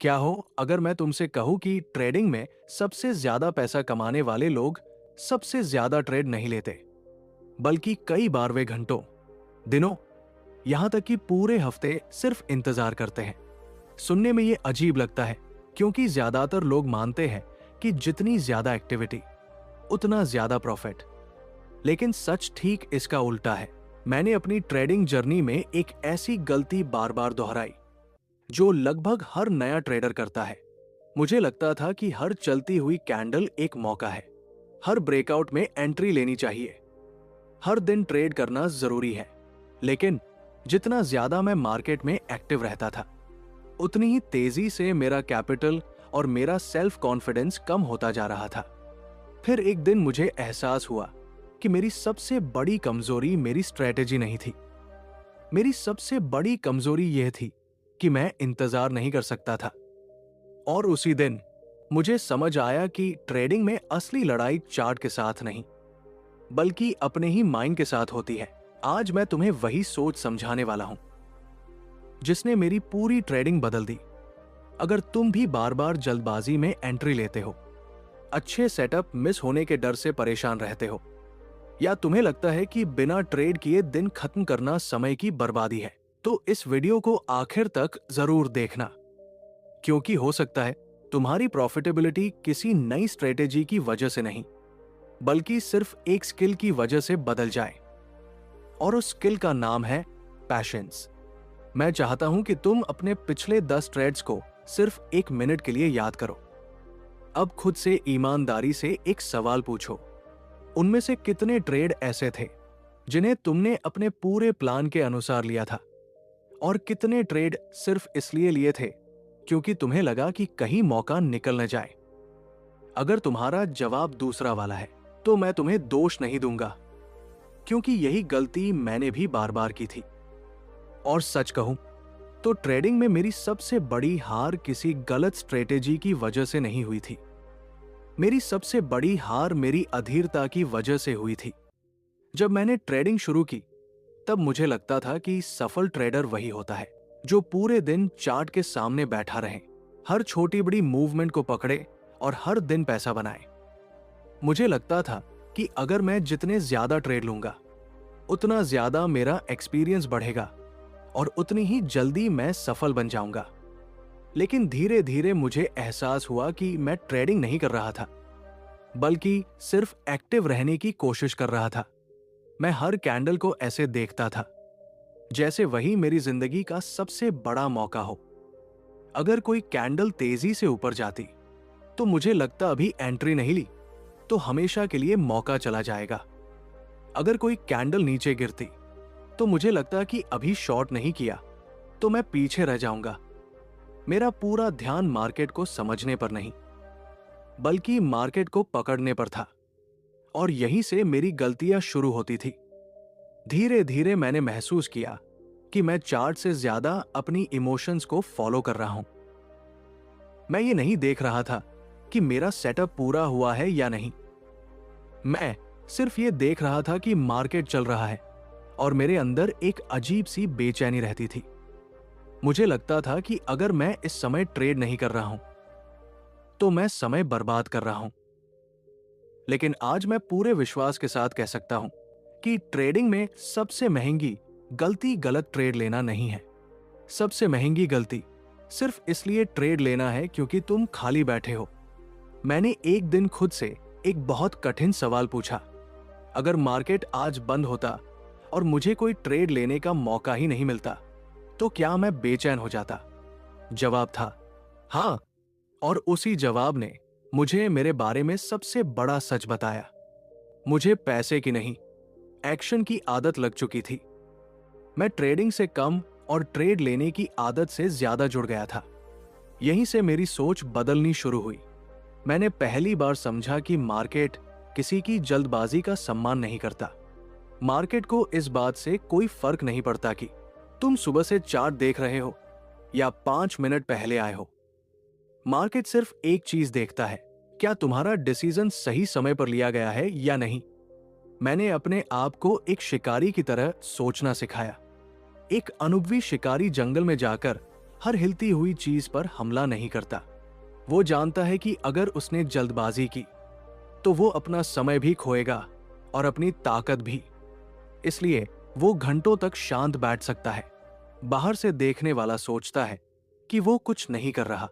क्या हो अगर मैं तुमसे कहूं कि ट्रेडिंग में सबसे ज्यादा पैसा कमाने वाले लोग सबसे ज्यादा ट्रेड नहीं लेते, बल्कि कई बार वे घंटों, दिनों, यहां तक कि पूरे हफ्ते सिर्फ इंतजार करते हैं। सुनने में ये अजीब लगता है, क्योंकि ज्यादातर लोग मानते हैं कि जितनी ज्यादा एक्टिविटी उतना ज्यादा प्रॉफिट। लेकिन सच ठीक इसका उल्टा है। मैंने अपनी ट्रेडिंग जर्नी में एक ऐसी गलती बार बार दोहराई जो लगभग हर नया ट्रेडर करता है। मुझे लगता था कि हर चलती हुई कैंडल एक मौका है, हर ब्रेकआउट में एंट्री लेनी चाहिए, हर दिन ट्रेड करना जरूरी है। लेकिन जितना ज्यादा मैं मार्केट में एक्टिव रहता था, उतनी ही तेजी से मेरा कैपिटल और मेरा सेल्फ कॉन्फिडेंस कम होता जा रहा था। फिर एक दिन मुझे एहसास हुआ कि मेरी सबसे बड़ी कमजोरी मेरी स्ट्रेटेजी नहीं थी। मेरी सबसे बड़ी कमजोरी यह थी कि मैं इंतजार नहीं कर सकता था। और उसी दिन मुझे समझ आया कि ट्रेडिंग में असली लड़ाई चार्ट के साथ नहीं, बल्कि अपने ही माइंड के साथ होती है। आज मैं तुम्हें वही सोच समझाने वाला हूं जिसने मेरी पूरी ट्रेडिंग बदल दी। अगर तुम भी बार बार जल्दबाजी में एंट्री लेते हो, अच्छे सेटअप मिस होने के डर से परेशान रहते हो, या तुम्हें लगता है कि बिना ट्रेड किए दिन खत्म करना समय की बर्बादी है, तो इस वीडियो को आखिर तक जरूर देखना। क्योंकि हो सकता है तुम्हारी प्रॉफिटेबिलिटी किसी नई स्ट्रेटेजी की वजह से नहीं, बल्कि सिर्फ एक स्किल की वजह से बदल जाए। और उस स्किल का नाम है पैशंस। मैं चाहता हूं कि तुम अपने पिछले 10 ट्रेड्स को सिर्फ 1 मिनट के लिए याद करो। अब खुद से ईमानदारी से एक सवाल पूछो, उनमें से कितने ट्रेड ऐसे थे जिन्हें तुमने अपने पूरे प्लान के अनुसार लिया था, और कितने ट्रेड सिर्फ इसलिए लिए थे क्योंकि तुम्हें लगा कि कहीं मौका निकल न जाए। अगर तुम्हारा जवाब दूसरा वाला है, तो मैं तुम्हें दोष नहीं दूंगा, क्योंकि यही गलती मैंने भी बार बार की थी। और सच कहूं तो ट्रेडिंग में मेरी सबसे बड़ी हार किसी गलत स्ट्रेटेजी की वजह से नहीं हुई थी। मेरी सबसे बड़ी हार मेरी अधीरता की वजह से हुई थी। जब मैंने ट्रेडिंग शुरू की, तब मुझे लगता था कि सफल ट्रेडर वही होता है जो पूरे दिन चार्ट के सामने बैठा रहे, हर छोटी बड़ी मूवमेंट को पकड़े और हर दिन पैसा बनाए। मुझे लगता था कि अगर मैं जितने ज्यादा ट्रेड लूंगा, उतना ज्यादा मेरा एक्सपीरियंस बढ़ेगा और उतनी ही जल्दी मैं सफल बन जाऊंगा। लेकिन धीरे धीरे मुझे एहसास हुआ कि मैं ट्रेडिंग नहीं कर रहा था, बल्कि सिर्फ एक्टिव रहने की कोशिश कर रहा था। मैं हर कैंडल को ऐसे देखता था जैसे वही मेरी जिंदगी का सबसे बड़ा मौका हो। अगर कोई कैंडल तेजी से ऊपर जाती, तो मुझे लगता अभी एंट्री नहीं ली तो हमेशा के लिए मौका चला जाएगा। अगर कोई कैंडल नीचे गिरती, तो मुझे लगता कि अभी शॉर्ट नहीं किया तो मैं पीछे रह जाऊंगा। मेरा पूरा ध्यान मार्केट को समझने पर नहीं, बल्कि मार्केट को पकड़ने पर था। और यहीं से मेरी गलतियां शुरू होती थी। धीरे धीरे मैंने महसूस किया कि मैं चार्ट से ज्यादा अपनी इमोशंस को फॉलो कर रहा हूं। मैं ये नहीं देख रहा था कि मेरा सेटअप पूरा हुआ है या नहीं। मैं सिर्फ ये देख रहा था कि मार्केट चल रहा है, और मेरे अंदर एक अजीब सी बेचैनी रहती थी। मुझे लगता था कि अगर मैं इस समय ट्रेड नहीं कर रहा हूं, तो मैं समय बर्बाद कर रहा हूं। लेकिन आज मैं पूरे विश्वास के साथ कह सकता हूं कि ट्रेडिंग में सबसे महंगी गलती गलत ट्रेड लेना नहीं है। सबसे महंगी गलती सिर्फ इसलिए ट्रेड लेना है क्योंकि तुम खाली बैठे हो। मैंने एक दिन खुद से एक बहुत कठिन सवाल पूछा, अगर मार्केट आज बंद होता और मुझे कोई ट्रेड लेने का मौका ही नहीं मिलता, तो क्या मैं बेचैन हो जाता? जवाब था हाँ। और उसी जवाब ने मुझे मेरे बारे में सबसे बड़ा सच बताया। मुझे पैसे की नहीं, एक्शन की आदत लग चुकी थी। मैं ट्रेडिंग से कम और ट्रेड लेने की आदत से ज्यादा जुड़ गया था। यहीं से मेरी सोच बदलनी शुरू हुई। मैंने पहली बार समझा कि मार्केट किसी की जल्दबाजी का सम्मान नहीं करता। मार्केट को इस बात से कोई फर्क नहीं पड़ता कि तुम सुबह से चार्ट देख रहे हो या 5 मिनट पहले आए हो। मार्केट सिर्फ एक चीज देखता है, क्या तुम्हारा डिसीजन सही समय पर लिया गया है या नहीं। मैंने अपने आप को एक शिकारी की तरह सोचना सिखाया। एक अनुभवी शिकारी जंगल में जाकर हर हिलती हुई चीज पर हमला नहीं करता। वो जानता है कि अगर उसने जल्दबाजी की तो वो अपना समय भी खोएगा और अपनी ताकत भी। इसलिए वो घंटों तक शांत बैठ सकता है। बाहर से देखने वाला सोचता है कि वो कुछ नहीं कर रहा,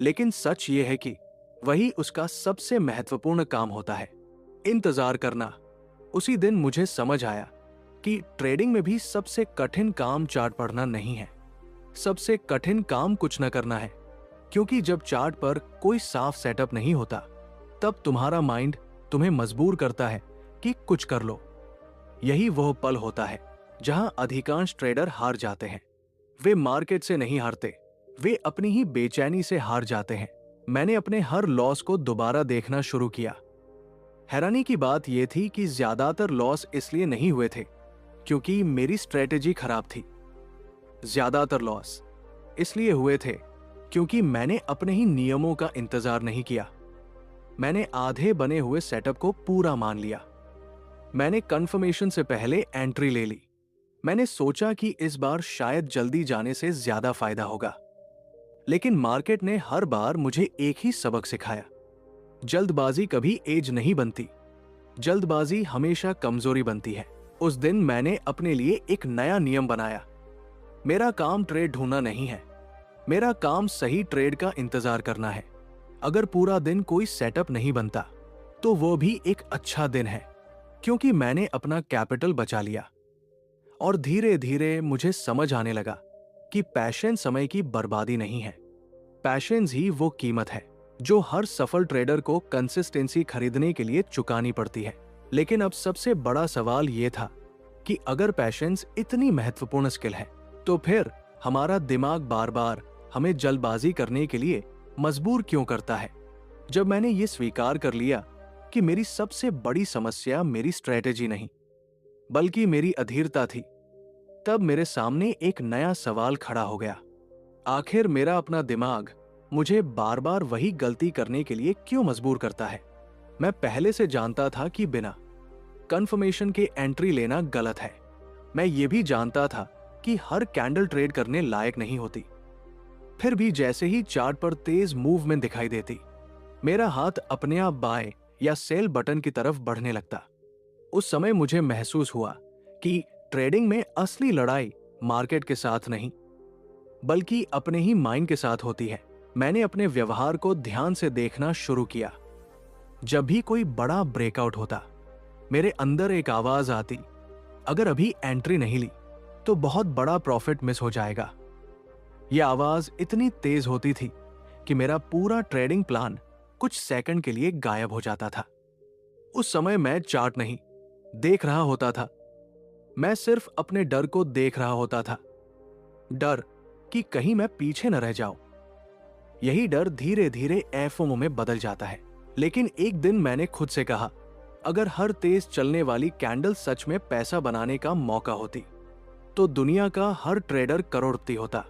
लेकिन सच ये है कि वही उसका सबसे महत्वपूर्ण काम होता है, इंतजार करना। उसी दिन मुझे समझ आया कि ट्रेडिंग में भी सबसे कठिन काम चार्ट पढ़ना नहीं है, सबसे कठिन काम कुछ न करना है। क्योंकि जब चार्ट पर कोई साफ सेटअप नहीं होता, तब तुम्हारा माइंड तुम्हें मजबूर करता है कि कुछ कर लो। यही वह पल होता है जहां अधिकांश ट्रेडर हार जाते हैं। वे मार्केट से नहीं हारते, वे अपनी ही बेचैनी से हार जाते हैं। मैंने अपने हर लॉस को दोबारा देखना शुरू किया। हैरानी की बात यह थी कि ज्यादातर लॉस इसलिए नहीं हुए थे क्योंकि मेरी स्ट्रेटेजी खराब थी। ज्यादातर लॉस इसलिए हुए थे क्योंकि मैंने अपने ही नियमों का इंतजार नहीं किया। मैंने आधे बने हुए सेटअप को पूरा मान लिया। मैंने कंफर्मेशन से पहले एंट्री ले ली। मैंने सोचा कि इस बार शायद जल्दी जाने से ज्यादा फायदा होगा, लेकिन मार्केट ने हर बार मुझे एक ही सबक सिखाया। जल्दबाजी कभी एज नहीं बनती, जल्दबाजी हमेशा कमजोरी बनती है। उस दिन मैंने अपने लिए एक नया नियम बनाया। मेरा काम ट्रेड ढूंढना नहीं है, मेरा काम सही ट्रेड का इंतजार करना है। अगर पूरा दिन कोई सेटअप नहीं बनता तो वो भी एक अच्छा दिन है, क्योंकि मैंने अपना कैपिटल बचा लिया। और धीरे धीरे मुझे समझ आने लगा कि पैशन समय की बर्बादी नहीं है, पैशंस ही वो कीमत है जो हर सफल ट्रेडर को कंसिस्टेंसी खरीदने के लिए चुकानी पड़ती है। लेकिन अब सबसे बड़ा सवाल यह था कि अगर पैशंस इतनी महत्वपूर्ण स्किल है, तो फिर हमारा दिमाग बार बार हमें जल्दबाजी करने के लिए मजबूर क्यों करता है? जब मैंने ये स्वीकार कर लिया कि मेरी सबसे बड़ी समस्या मेरी स्ट्रेटेजी नहीं, बल्कि मेरी अधीरता थी, तब मेरे सामने एक नया सवाल खड़ा हो गया। आखिर मेरा अपना दिमाग मुझे बार बार वही गलती करने के लिए क्यों मजबूर करता है? मैं पहले से जानता था कि बिना कंफर्मेशन के एंट्री लेना गलत है। मैं ये भी जानता था कि हर कैंडल ट्रेड करने लायक नहीं होती। फिर भी जैसे ही चार्ट पर तेज मूवमेंट दिखाई देती, मेरा हाथ अपने आप बाय या सेल बटन की तरफ बढ़ने लगता। उस समय मुझे महसूस हुआ कि ट्रेडिंग में असली लड़ाई मार्केट के साथ नहीं, बल्कि अपने ही माइंड के साथ होती है। मैंने अपने व्यवहार को ध्यान से देखना शुरू किया। जब भी कोई बड़ा ब्रेकआउट होता, मेरे अंदर एक आवाज आती, अगर अभी एंट्री नहीं ली तो बहुत बड़ा प्रॉफिट मिस हो जाएगा। यह आवाज इतनी तेज होती थी कि मेरा पूरा ट्रेडिंग प्लान कुछ सेकंड के लिए गायब हो जाता था। उस समय मैं चार्ट नहीं देख रहा होता था, मैं सिर्फ अपने डर को देख रहा होता था। डर कि कहीं मैं पीछे न रह जाऊं। यही डर धीरे धीरे एफओमो में बदल जाता है। लेकिन एक दिन मैंने खुद से कहा, अगर हर तेज चलने वाली कैंडल सच में पैसा बनाने का मौका होती, तो दुनिया का हर ट्रेडर करोड़पति होता।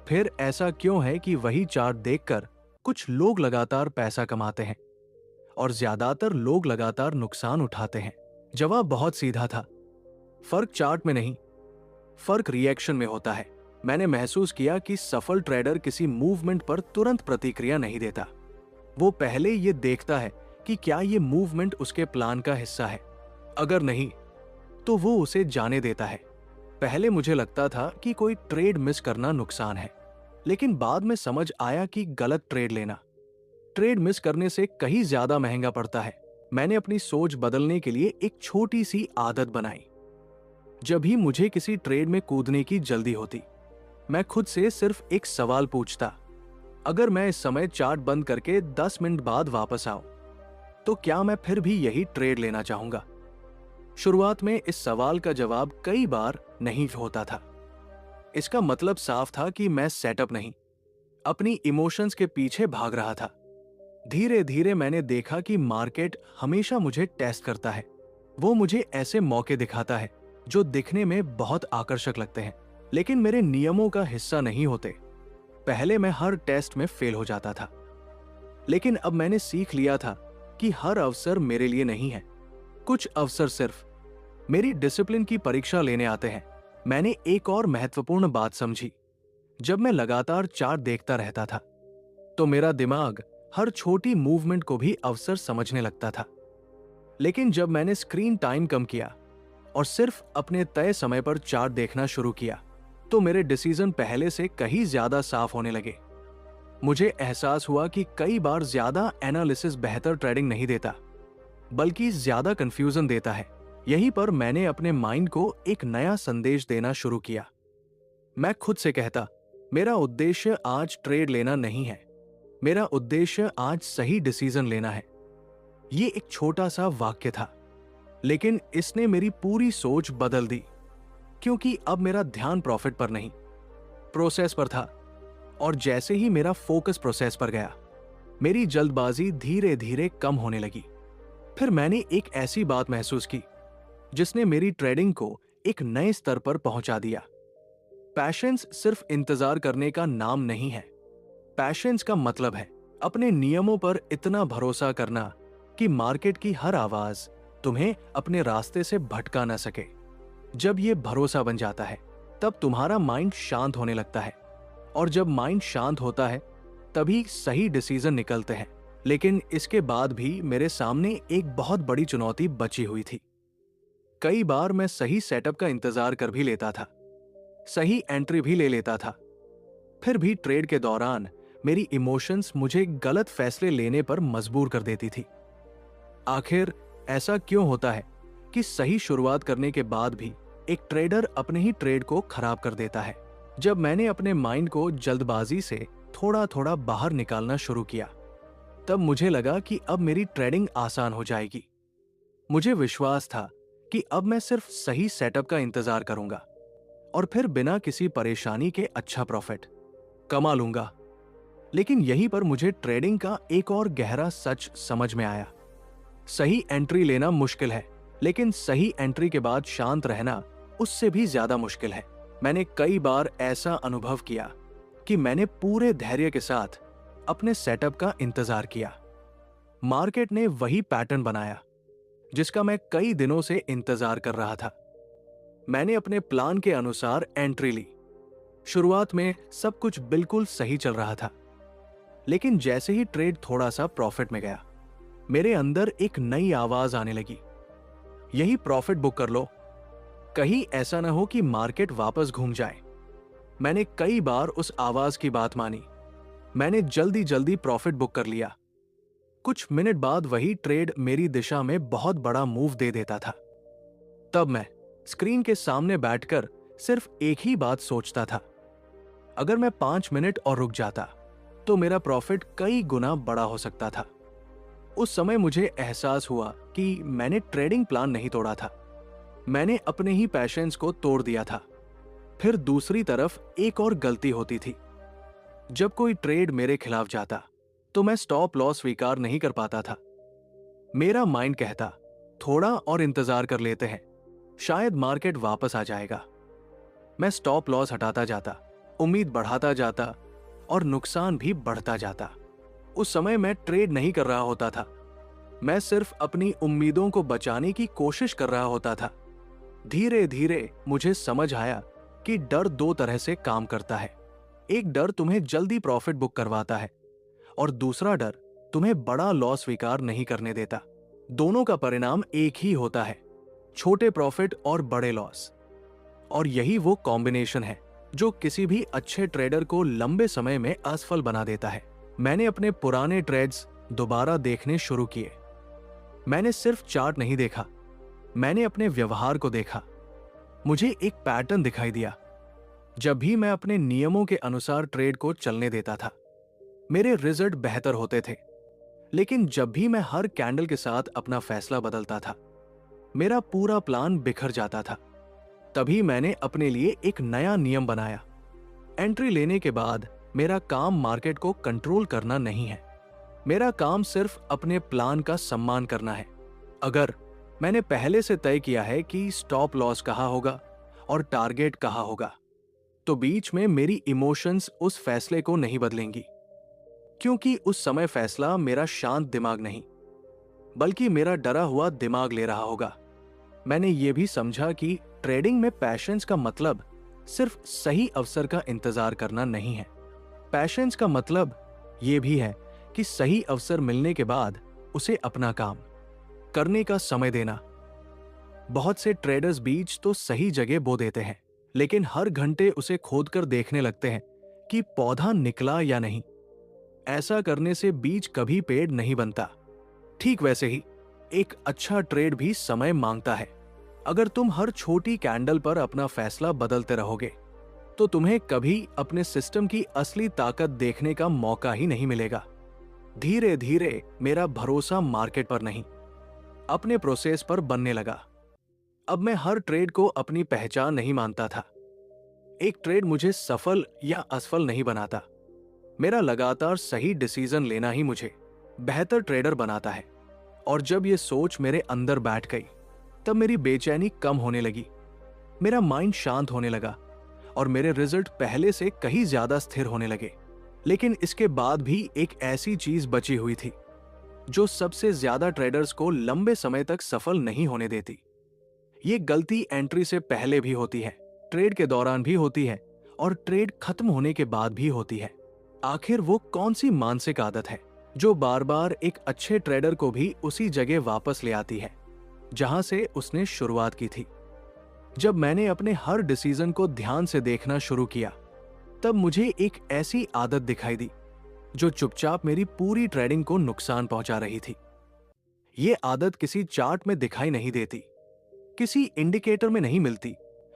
फिर ऐसा क्यों है कि वही चार्ट देखकर कुछ लोग लगातार पैसा कमाते हैं और ज्यादातर लोग लगातार नुकसान उठाते हैं? जवाब बहुत सीधा था, फर्क चार्ट में नहीं, फर्क रिएक्शन में होता है। मैंने महसूस किया कि सफल ट्रेडर किसी मूवमेंट पर तुरंत प्रतिक्रिया नहीं देता। वो पहले ये देखता है कि क्या ये मूवमेंट उसके प्लान का हिस्सा है। अगर नहीं, तो वो उसे जाने देता है। पहले मुझे लगता था कि कोई ट्रेड मिस करना नुकसान है, लेकिन बाद में समझ आया कि गलत ट्रेड लेना ट्रेड मिस करने से कहीं ज्यादा महंगा पड़ता है। मैंने अपनी सोच बदलने के लिए एक छोटी सी आदत बनाई। जब भी मुझे किसी ट्रेड में कूदने की जल्दी होती, मैं खुद से सिर्फ एक सवाल पूछता, अगर मैं इस समय चार्ट बंद करके 10 मिनट बाद वापस आऊं, तो क्या मैं फिर भी यही ट्रेड लेना चाहूंगा? शुरुआत में इस सवाल का जवाब कई बार नहीं होता था। इसका मतलब साफ था कि मैं सेटअप नहीं, अपनी इमोशंस के पीछे भाग रहा था। धीरे धीरे मैंने देखा कि मार्केट हमेशा मुझे टेस्ट करता है। वो मुझे ऐसे मौके दिखाता है जो दिखने में बहुत आकर्षक लगते हैं, लेकिन मेरे नियमों का हिस्सा नहीं होते। पहले मैं हर टेस्ट में फेल हो जाता था, लेकिन अब मैंने सीख लिया था कि हर अवसर मेरे लिए नहीं है। कुछ अवसर सिर्फ मेरी डिसिप्लिन की परीक्षा लेने आते हैं। मैंने एक और महत्वपूर्ण बात समझी, जब मैं लगातार चार्ट देखता रहता था तो मेरा दिमाग हर छोटी मूवमेंट को भी अवसर समझने लगता था। लेकिन जब मैंने स्क्रीन टाइम कम किया और सिर्फ अपने तय समय पर चार्ट देखना शुरू किया तो मेरे डिसीजन पहले से कहीं ज्यादा साफ होने लगे। मुझे एहसास हुआ कि कई बार ज्यादा एनालिसिस बेहतर ट्रेडिंग नहीं देता बल्कि ज्यादा कंफ्यूजन देता है। यहीं पर मैंने अपने माइंड को एक नया संदेश देना शुरू किया। मैं खुद से कहता, मेरा उद्देश्य आज ट्रेड लेना नहीं है, मेरा उद्देश्य आज सही डिसीजन लेना है। ये एक छोटा सा वाक्य था, लेकिन इसने मेरी पूरी सोच बदल दी, क्योंकि अब मेरा ध्यान प्रॉफिट पर नहीं, प्रोसेस पर था। और जैसे ही मेरा फोकस प्रोसेस पर गया, मेरी जल्दबाजी धीरे धीरे कम होने लगी। फिर मैंने एक ऐसी बात महसूस की जिसने मेरी ट्रेडिंग को एक नए स्तर पर पहुंचा दिया। पैशंस सिर्फ इंतजार करने का नाम नहीं है। पैशंस का मतलब है अपने नियमों पर इतना भरोसा करना कि मार्केट की हर आवाज तुम्हें अपने रास्ते से भटका ना सके। जब यह भरोसा बन जाता है तब तुम्हारा माइंड शांत होने लगता है, और जब माइंड शांत होता है तभी सही डिसीजन निकलते हैं। लेकिन इसके बाद भी मेरे सामने एक बहुत बड़ी चुनौती बची हुई थी। कई बार मैं सही सेटअप का इंतजार कर भी लेता था, सही एंट्री भी ले लेता था, फिर भी ट्रेड के दौरान मेरी इमोशंस मुझे गलत फैसले लेने पर मजबूर कर देती थी। आखिर ऐसा क्यों होता है कि सही शुरुआत करने के बाद भी एक ट्रेडर अपने ही ट्रेड को खराब कर देता है? जब मैंने अपने माइंड को जल्दबाजी से थोड़ा थोड़ा बाहर निकालना शुरू किया, तब मुझे लगा कि अब मेरी ट्रेडिंग आसान हो जाएगी। मुझे विश्वास था कि अब मैं सिर्फ सही सेटअप का इंतजार करूंगा और फिर बिना किसी परेशानी के अच्छा प्रॉफिट कमा लूंगा। लेकिन यहीं पर मुझे ट्रेडिंग का एक और गहरा सच समझ में आया। सही एंट्री लेना मुश्किल है, लेकिन सही एंट्री के बाद शांत रहना उससे भी ज्यादा मुश्किल है। मैंने कई बार ऐसा अनुभव किया कि मैंने पूरे धैर्य के साथ अपने सेटअप का इंतजार किया। मार्केट ने वही पैटर्न बनाया जिसका मैं कई दिनों से इंतजार कर रहा था। मैंने अपने प्लान के अनुसार एंट्री ली। शुरुआत में सब कुछ बिल्कुल सही चल रहा था, लेकिन जैसे ही ट्रेड थोड़ा सा प्रॉफिट में गया, मेरे अंदर एक नई आवाज आने लगी, यही प्रॉफिट बुक कर लो, कहीं ऐसा ना हो कि मार्केट वापस घूम जाए। मैंने कई बार उस आवाज की बात मानी। मैंने जल्दी जल्दी प्रॉफिट बुक कर लिया। कुछ मिनट बाद वही ट्रेड मेरी दिशा में बहुत बड़ा मूव दे देता था। तब मैं स्क्रीन के सामने बैठकर सिर्फ एक ही बात सोचता था, अगर मैं 5 मिनट और रुक जाता तो मेरा प्रॉफिट कई गुना बड़ा हो सकता था। उस समय मुझे एहसास हुआ कि मैंने ट्रेडिंग प्लान नहीं तोड़ा था, मैंने अपने ही पैशंस को तोड़ दिया था। फिर दूसरी तरफ एक और गलती होती थी। जब कोई ट्रेड मेरे खिलाफ जाता तो मैं स्टॉप लॉस स्वीकार नहीं कर पाता था। मेरा माइंड कहता, थोड़ा और इंतजार कर लेते हैं, शायद मार्केट वापस आ जाएगा। मैं स्टॉप लॉस हटाता जाता, उम्मीद बढ़ाता जाता और नुकसान भी बढ़ता जाता। उस समय मैं ट्रेड नहीं कर रहा होता था, मैं सिर्फ अपनी उम्मीदों को बचाने की कोशिश कर रहा होता था। धीरे धीरे मुझे समझ आया कि डर दो तरह से काम करता है। एक डर तुम्हें जल्दी प्रॉफिट बुक करवाता है और दूसरा डर तुम्हें बड़ा लॉस स्वीकार नहीं करने देता। दोनों का परिणाम एक ही होता है, छोटे प्रॉफिट और बड़े लॉस। और यही वो कॉम्बिनेशन है जो किसी भी अच्छे ट्रेडर को लंबे समय में असफल बना देता है। मैंने अपने पुराने ट्रेड्स दोबारा देखने शुरू किए। मैंने सिर्फ चार्ट नहीं देखा, मैंने अपने व्यवहार को देखा। मुझे एक पैटर्न दिखाई दिया। जब भी मैं अपने नियमों के अनुसार ट्रेड को चलने देता था, मेरे रिजल्ट बेहतर होते थे। लेकिन जब भी मैं हर कैंडल के साथ अपना फैसला बदलता था, मेरा पूरा प्लान बिखर जाता था। तभी मैंने अपने लिए एक नया नियम बनाया। एंट्री लेने के बाद मेरा काम मार्केट को कंट्रोल करना नहीं है, मेरा काम सिर्फ अपने प्लान का सम्मान करना है। अगर मैंने पहले से तय किया है कि स्टॉप लॉस कहाँ होगा और टारगेट कहाँ होगा, तो बीच में मेरी इमोशंस उस फैसले को नहीं बदलेंगी, क्योंकि उस समय फैसला मेरा शांत दिमाग नहीं बल्कि मेरा डरा हुआ दिमाग ले रहा होगा। मैंने ये भी समझा कि ट्रेडिंग में पैशंस का मतलब सिर्फ सही अवसर का इंतजार करना नहीं है। पैशंस का मतलब यह भी है कि सही अवसर मिलने के बाद उसे अपना काम करने का समय देना। बहुत से ट्रेडर्स बीज तो सही जगह बो देते हैं, लेकिन हर घंटे उसे खोदकर देखने लगते हैं कि पौधा निकला या नहीं। ऐसा करने से बीज कभी पेड़ नहीं बनता। ठीक वैसे ही एक अच्छा ट्रेड भी समय मांगता है। अगर तुम हर छोटी कैंडल पर अपना फैसला बदलते रहोगे तो तुम्हें कभी अपने सिस्टम की असली ताकत देखने का मौका ही नहीं मिलेगा। धीरे धीरे मेरा भरोसा मार्केट पर नहीं, अपने प्रोसेस पर बनने लगा। अब मैं हर ट्रेड को अपनी पहचान नहीं मानता था। एक ट्रेड मुझे सफल या असफल नहीं बनाता। मेरा लगातार सही डिसीजन लेना ही मुझे बेहतर ट्रेडर बनाता है। और जब यह सोच मेरे अंदर बैठ गई, तब मेरी बेचैनी कम होने लगी, मेरा माइंड शांत होने लगा और मेरे रिजल्ट पहले से कहीं ज्यादा स्थिर होने लगे। लेकिन इसके बाद भी एक ऐसी चीज बची हुई थी जो सबसे ज्यादा ट्रेडर्स को लंबे समय तक सफल नहीं होने देती। ये गलती एंट्री से पहले भी होती है, ट्रेड के दौरान भी होती है और ट्रेड खत्म होने के बाद भी होती है। आखिर वो कौन सी मानसिक आदत है जो बार बार एक अच्छे ट्रेडर को भी उसी जगह वापस ले आती है जहां से उसने शुरुआत की थी? जब मैंने अपने हर डिसीजन को ध्यान से देखना शुरू किया, तब मुझे एक ऐसी आदत दिखाई दी जो चुपचाप मेरी पूरी ट्रेडिंग को नुकसान पहुंचा रही थी। ये आदत किसी चार्ट में दिखाई नहीं देती, किसी इंडिकेटर में नहीं मिलती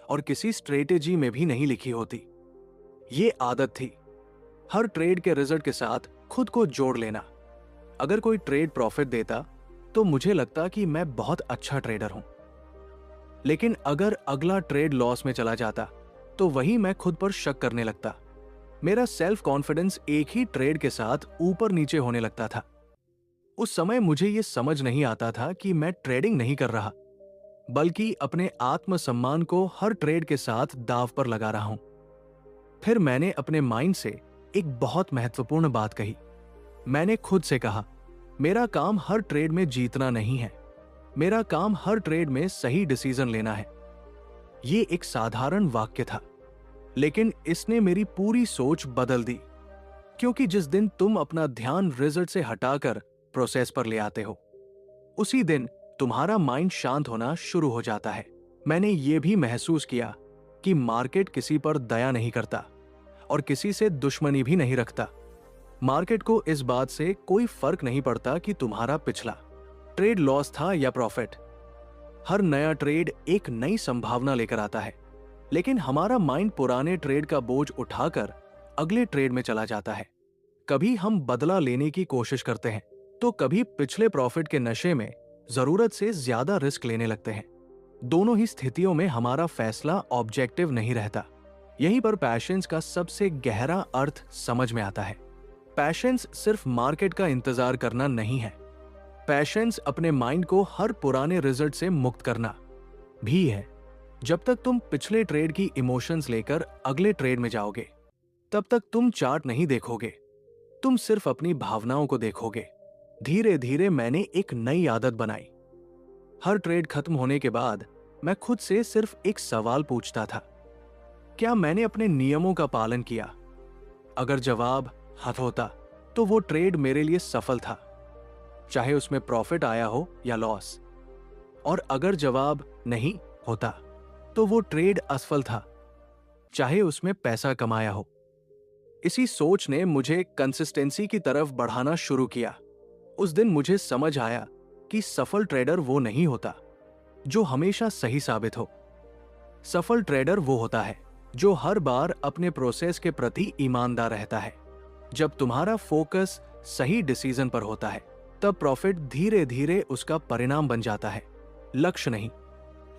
और किसी स्ट्रेटेजी में भी नहीं लिखी होती। ये आदत थी हर ट्रेड के रिजल्ट के साथ खुद को जोड़ लेना। अगर कोई ट्रेड प्रॉफिट देता तो मुझे लगता कि मैं बहुत अच्छा ट्रेडर हूं, लेकिन अगर अगला ट्रेड लॉस में चला जाता तो वही मैं खुद पर शक करने लगता। मेरा सेल्फ कॉन्फिडेंस एक ही ट्रेड के साथ ऊपर नीचे होने लगता था। उस समय मुझे यह समझ नहीं आता था कि मैं ट्रेडिंग नहीं कर रहा, बल्कि अपने आत्मसम्मान को हर ट्रेड के साथ दांव पर लगा रहा हूं। फिर मैंने अपने माइंड से एक बहुत महत्वपूर्ण बात कही। मैंने खुद से कहा, मेरा काम हर ट्रेड में जीतना नहीं है, मेरा काम हर ट्रेड में सही डिसीजन लेना है। यह एक साधारण वाक्य था, लेकिन इसने मेरी पूरी सोच बदल दी। क्योंकि जिस दिन तुम अपना ध्यान रिजल्ट से हटाकर प्रोसेस पर ले आते हो, उसी दिन तुम्हारा माइंड शांत होना शुरू हो जाता है। मैंने यह भी महसूस किया कि मार्केट किसी पर दया नहीं करता और किसी से दुश्मनी भी नहीं रखता। मार्केट को इस बात से कोई फर्क नहीं पड़ता कि तुम्हारा पिछला ट्रेड लॉस था या प्रॉफिट। हर नया ट्रेड एक नई संभावना लेकर आता है, लेकिन हमारा माइंड पुराने ट्रेड का बोझ उठाकर अगले ट्रेड में चला जाता है। कभी हम बदला लेने की कोशिश करते हैं तो कभी पिछले प्रॉफिट के नशे में जरूरत से ज्यादा रिस्क लेने लगते हैं। दोनों ही स्थितियों में हमारा फैसला ऑब्जेक्टिव नहीं रहता। यहीं पर पैशंस का सबसे गहरा अर्थ समझ में आता है। पैशंस सिर्फ मार्केट का इंतजार करना नहीं है, पैशंस अपने माइंड को हर पुराने रिजल्ट से मुक्त करना भी है। जब तक तुम पिछले ट्रेड की इमोशंस लेकर अगले ट्रेड में जाओगे, तब तक तुम चार्ट नहीं देखोगे, तुम सिर्फ अपनी भावनाओं को देखोगे। धीरे धीरे मैंने एक नई आदत बनाई। हर ट्रेड खत्म होने के बाद मैं खुद से सिर्फ एक सवाल पूछता था, क्या मैंने अपने नियमों का पालन किया? अगर जवाब हाँ होता तो वो ट्रेड मेरे लिए सफल था, चाहे उसमें प्रॉफिट आया हो या लॉस। और अगर जवाब नहीं होता तो वो ट्रेड असफल था, चाहे उसमें पैसा कमाया हो। इसी सोच ने मुझे कंसिस्टेंसी की तरफ बढ़ाना शुरू किया। उस दिन मुझे समझ आया कि सफल ट्रेडर वो नहीं होता जो हमेशा सही साबित हो। सफल ट्रेडर वो होता है जो हर बार अपने प्रोसेस के प्रति ईमानदार रहता है। जब तुम्हारा फोकस सही डिसीजन पर होता है, तब प्रॉफिट धीरे धीरे उसका परिणाम बन जाता है, लक्ष्य नहीं।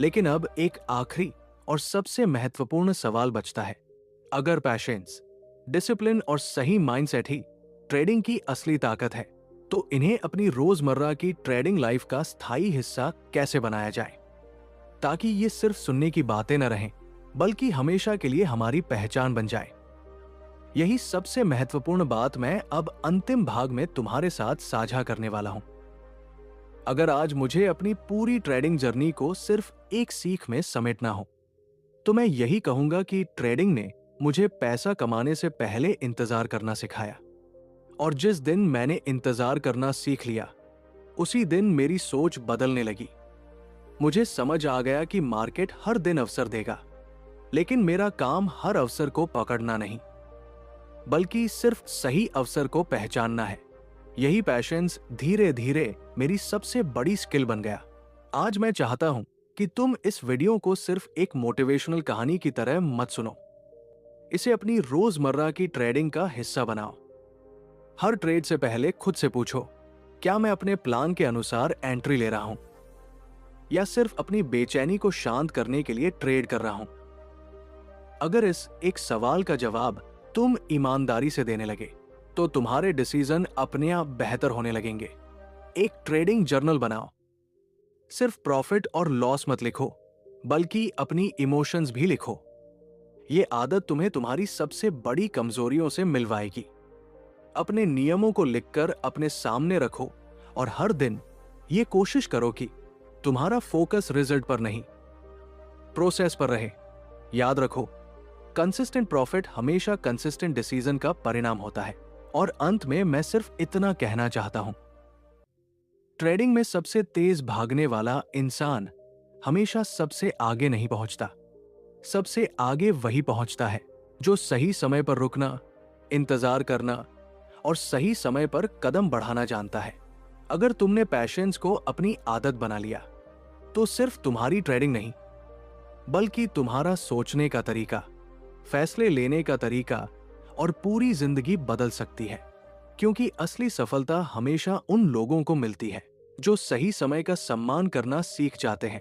लेकिन अब एक आखिरी और सबसे महत्वपूर्ण सवाल बचता है। अगर पैशंस, डिसिप्लिन और सही माइंडसेट ही ट्रेडिंग की असली ताकत है, तो इन्हें अपनी रोजमर्रा की ट्रेडिंग लाइफ का स्थायी हिस्सा कैसे बनाया जाए, ताकि ये सिर्फ सुनने की बातें न रहें, बल्कि हमेशा के लिए हमारी पहचान बन जाए। यही सबसे महत्वपूर्ण बात मैं अब अंतिम भाग में तुम्हारे साथ साझा करने वाला हूं। अगर आज मुझे अपनी पूरी ट्रेडिंग जर्नी को सिर्फ एक सीख में समेटना हो, तो मैं यही कहूंगा कि ट्रेडिंग ने मुझे पैसा कमाने से पहले इंतजार करना सिखाया। और जिस दिन मैंने इंतजार करना सीख लिया, उसी दिन मेरी सोच बदलने लगी। मुझे समझ आ गया कि मार्केट हर दिन अवसर देगा, लेकिन मेरा काम हर अवसर को पकड़ना नहीं, बल्कि सिर्फ सही अवसर को पहचानना है। यही पैशंस धीरे धीरे मेरी सबसे बड़ी स्किल बन गया। आज मैं चाहता हूं कि तुम इस वीडियो को सिर्फ एक मोटिवेशनल कहानी की तरह मत सुनो, इसे अपनी रोजमर्रा की ट्रेडिंग का हिस्सा बनाओ। हर ट्रेड से पहले खुद से पूछो, क्या मैं अपने प्लान के अनुसार एंट्री ले रहा हूं, या सिर्फ अपनी बेचैनी को शांत करने के लिए ट्रेड कर रहा हूं? अगर इस एक सवाल का जवाब तुम ईमानदारी से देने लगे, तो तुम्हारे डिसीजन अपने आप बेहतर होने लगेंगे। एक ट्रेडिंग जर्नल बनाओ। सिर्फ प्रॉफिट और लॉस मत लिखो, बल्कि अपनी इमोशंस भी लिखो। यह आदत तुम्हें तुम्हारी सबसे बड़ी कमजोरियों से मिलवाएगी। अपने नियमों को लिखकर अपने सामने रखो और हर दिन यह कोशिश करो कि तुम्हारा फोकस रिजल्ट पर नहीं, प्रोसेस पर रहे। याद रखो, कंसिस्टेंट प्रॉफिट हमेशा कंसिस्टेंट डिसीजन का परिणाम होता है। और अंत में मैं सिर्फ इतना कहना चाहता हूं, ट्रेडिंग में सबसे तेज भागने वाला इंसान हमेशा सबसे आगे नहीं पहुंचता। सबसे आगे वही पहुंचता है जो सही समय पर रुकना, इंतजार करना और सही समय पर कदम बढ़ाना जानता है। अगर तुमने पैशंस को अपनी आदत बना लिया, तो सिर्फ तुम्हारी ट्रेडिंग नहीं, बल्कि तुम्हारा सोचने का तरीका, फैसले लेने का तरीका और पूरी जिंदगी बदल सकती है। क्योंकि असली सफलता हमेशा उन लोगों को मिलती है जो सही समय का सम्मान करना सीख जाते हैं।